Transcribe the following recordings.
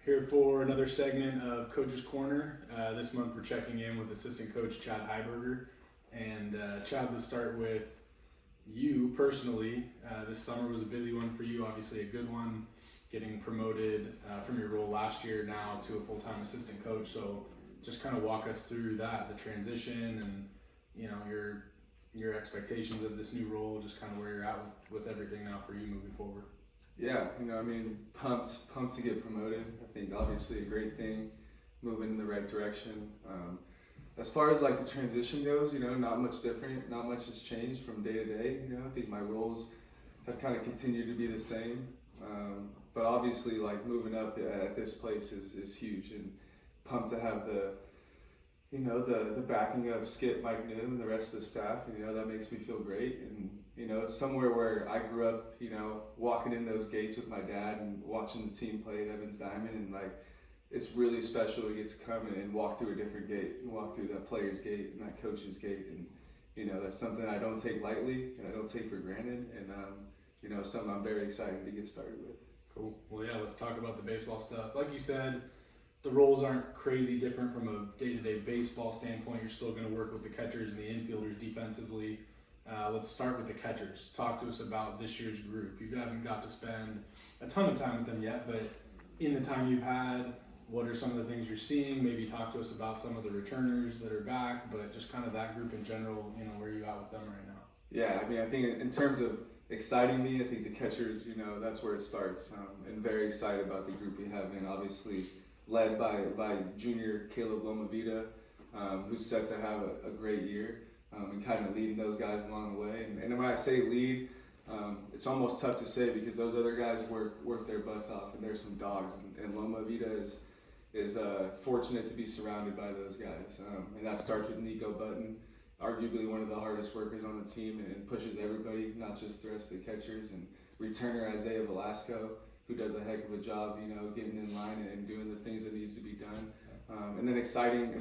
Here for another segment of Coach's Corner. This month we're checking in with assistant coach Chad Heiberger. And Chad, let's start with you personally. This summer was a busy one for you, obviously a good one, getting promoted from your role last year now to a full-time assistant coach. So just kind of walk us through that, the transition, and your expectations of this new role, just kind of where you're at with everything now for you moving forward. Yeah, pumped to get promoted. I think obviously a great thing, moving in the right direction. As far as like the transition goes, not much different, not much has changed from day to day. I think my roles have kind of continued to be the same. But obviously like moving up at this place is huge, and pumped to have the backing of Skip, Mike New, and the rest of the staff. That makes me feel great. And it's somewhere where I grew up, walking in those gates with my dad and watching the team play at Evans Diamond, and like, it's really special to get to come and walk through a different gate, and walk through that player's gate and that coach's gate. And, that's something I don't take lightly and I don't take for granted. And, something I'm very excited to get started with. Cool. Well, yeah, let's talk about the baseball stuff. Like you said, the roles aren't crazy different from a day-to-day baseball standpoint. You're still going to work with the catchers and the infielders defensively. Let's start with the catchers. Talk to us about this year's group. You haven't got to spend a ton of time with them yet, but in the time you've had, what are some of the things you're seeing? Maybe talk to us about some of the returners that are back, but just kind of that group in general, where are you at with them right now? Yeah, I think in terms of exciting me, I think the catchers, that's where it starts. And very excited about the group we have, and obviously led by junior Caleb Lomavita, who's set to have a great year, and kind of leading those guys along the way. And when I say lead, it's almost tough to say because those other guys work their butts off, and there's some dogs. And Lomavita is fortunate to be surrounded by those guys. And that starts with Nico Button, arguably one of the hardest workers on the team, and pushes everybody, not just the rest of the catchers. And returner Isaiah Velasco, who does a heck of a job, getting in line and doing the things that needs to be done. And then exciting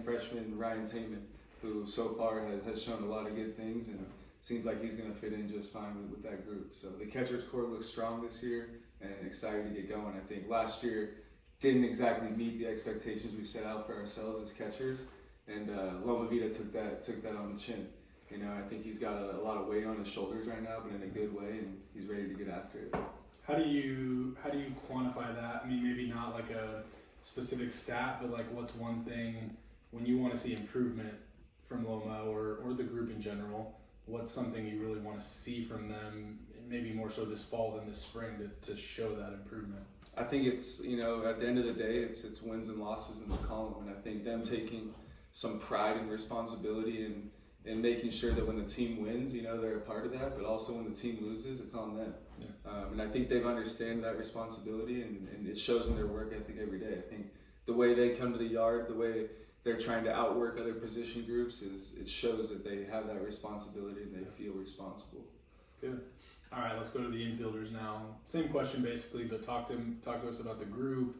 freshman Ryan Taman, who so far has shown a lot of good things, and seems like he's going to fit in just fine with that group. So the catcher's core looks strong this year, and excited to get going. I think last year didn't exactly meet the expectations we set out for ourselves as catchers, and Lomavita took that on the chin. I think he's got a lot of weight on his shoulders right now, but in a good way, and he's ready to get after it. How do you quantify that? I mean, maybe not like a specific stat, but like what's one thing when you want to see improvement from Loma or the group in general? What's something you really want to see from them, maybe more so this fall than this spring, to show that improvement? I think it's, at the end of the day, it's wins and losses in the column, and I think them taking some pride and responsibility and making sure that when the team wins, they're a part of that, but also when the team loses, it's on them. Yeah. And I think they've understand that responsibility, and it shows in their work ethic every day. I think the way they come to the yard, the way they're trying to outwork other position groups, it shows that they have that responsibility and they feel responsible. Good. All right, let's go to the infielders now. Same question basically, but talk to us about the group,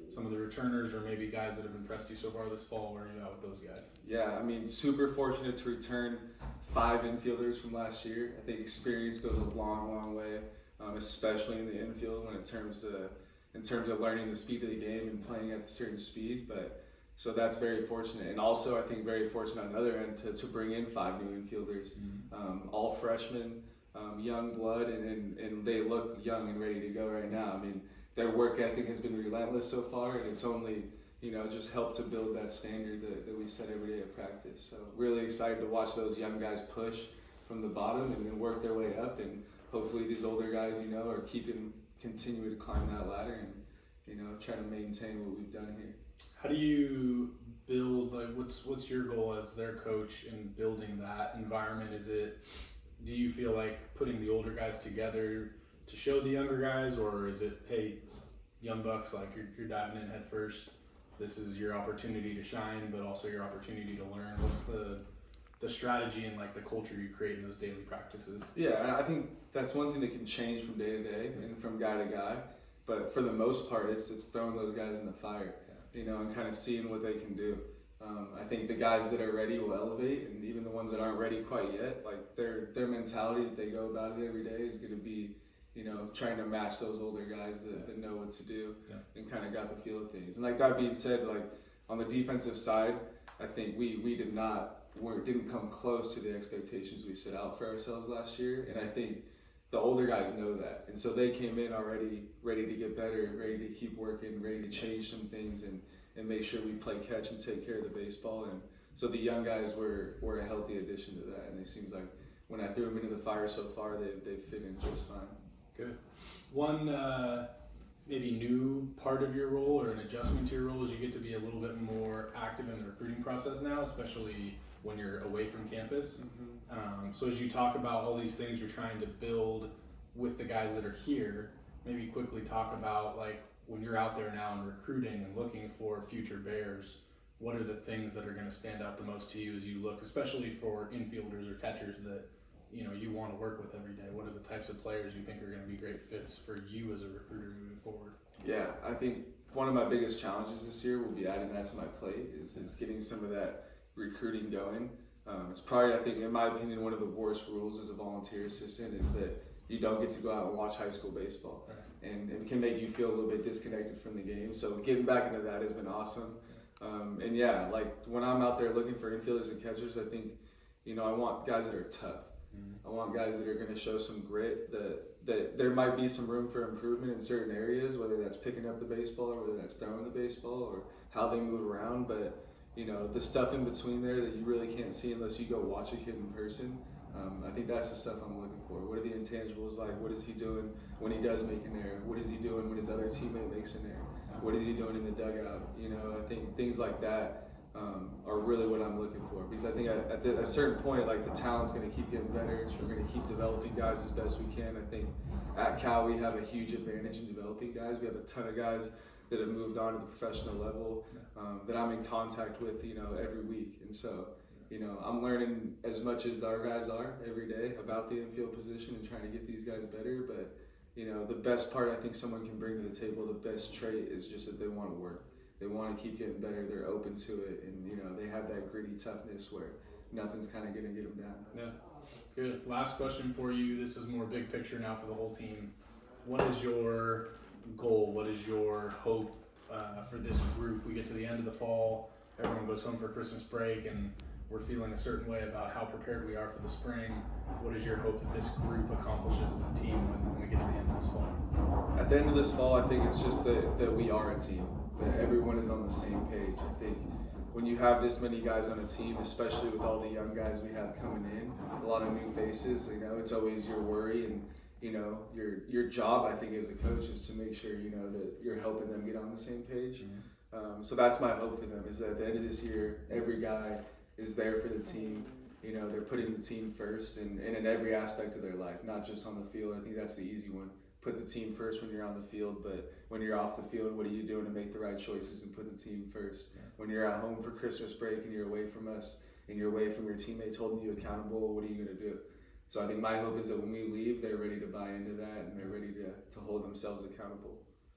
some of the returners, or maybe guys that have impressed you so far this fall. Where are you at with those guys? Yeah, super fortunate to return 5 infielders from last year. I think experience goes a long, long way, especially in the infield in terms of learning the speed of the game and playing at a certain speed. So that's very fortunate, and also I think very fortunate on the other end to bring in 5 new infielders, all freshmen, young blood, and they look young and ready to go right now. Their work ethic has been relentless so far, and it's only just helped to build that standard that we set every day at practice. So really excited to watch those young guys push from the bottom and then work their way up, and hopefully these older guys are continue to climb that ladder and try to maintain what we've done here. How do you build, what's your goal as their coach in building that environment? Do you feel like putting the older guys together to show the younger guys, or is it, hey, young bucks, like you're diving in head first, this is your opportunity to shine, but also your opportunity to learn? What's the strategy and like the culture you create in those daily practices? Yeah, I think that's one thing that can change from day to day and from guy to guy, but for the most part, it's throwing those guys in the fire, and kind of seeing what they can do. I think the guys that are ready will elevate, and even the ones that aren't ready quite yet, like their mentality that they go about it every day is going to be, trying to match those older guys that know what to do and kind of got the feel of things. And like that being said, like on the defensive side, I think we didn't come close to the expectations we set out for ourselves last year. And I think the older guys know that. And so they came in already ready to get better, ready to keep working, ready to change some things and make sure we play catch and take care of the baseball. And so the young guys were a healthy addition to that. And it seems like when I threw them into the fire so far, they've fit in just fine. Good. One maybe new part of your role or an adjustment to your role is you get to be a little bit more active in the recruiting process now, especially when you're away from campus. So as you talk about all these things you're trying to build with the guys that are here, maybe quickly talk about like when you're out there now and recruiting and looking for future Bears, what are the things that are going to stand out the most to you as you look, especially for infielders or catchers that you want to work with every day? What are the types of players you think are going to be great fits for you as a recruiter moving forward? Yeah, I think one of my biggest challenges this year will be adding that to my plate is getting some of that recruiting going. It's probably, I think, in my opinion, one of the worst rules as a volunteer assistant is that you don't get to go out and watch high school baseball. Right. And it can make you feel a little bit disconnected from the game. So getting back into that has been awesome. And yeah, like when I'm out there looking for infielders and catchers, I think, I want guys that are tough. I want guys that are going to show some grit, that there might be some room for improvement in certain areas, whether that's picking up the baseball or whether that's throwing the baseball or how they move around. But, the stuff in between there that you really can't see unless you go watch a kid in person, I think that's the stuff I'm looking for. What are the intangibles like? What is he doing when he does make an error? What is he doing when his other teammate makes an error? What is he doing in the dugout? I think things like that are really what I'm looking for, because I think at a certain point, like the talent's going to keep getting better. We're going to keep developing guys as best we can. I think at Cal we have a huge advantage in developing guys. We have a ton of guys that have moved on to the professional level that I'm in contact with, every week. And so, I'm learning as much as our guys are every day about the infield position and trying to get these guys better. But, the best part I think someone can bring to the table, the best trait is just that they want to work. They want to keep getting better. They're open to it, and they have that gritty toughness where nothing's kind of going to get them down. Yeah, good. Last question for you. This is more big picture now for the whole team. What is your goal? What is your hope for this group? We get to the end of the fall. Everyone goes home for Christmas break, and we're feeling a certain way about how prepared we are for the spring. What is your hope that this group accomplishes as a team when we get to the end of this fall? At the end of this fall, I think it's just that we are a team. That everyone is on the same page. I think when you have this many guys on a team, especially with all the young guys we have coming in, a lot of new faces, it's always your worry and your job, I think, as a coach is to make sure that you're helping them get on the same page. So that's my hope for them, is that at the end of this year, every guy is there for the team. They're putting the team first and in every aspect of their life, not just on the field. I think that's the easy one. Put the team first when you're on the field, but when you're off the field, what are you doing to make the right choices and put the team first? When you're at home for Christmas break and you're away from us and you're away from your teammates holding you accountable, what are you going to do? So I think my hope is that when we leave, they're ready to buy into that and they're ready to hold themselves accountable.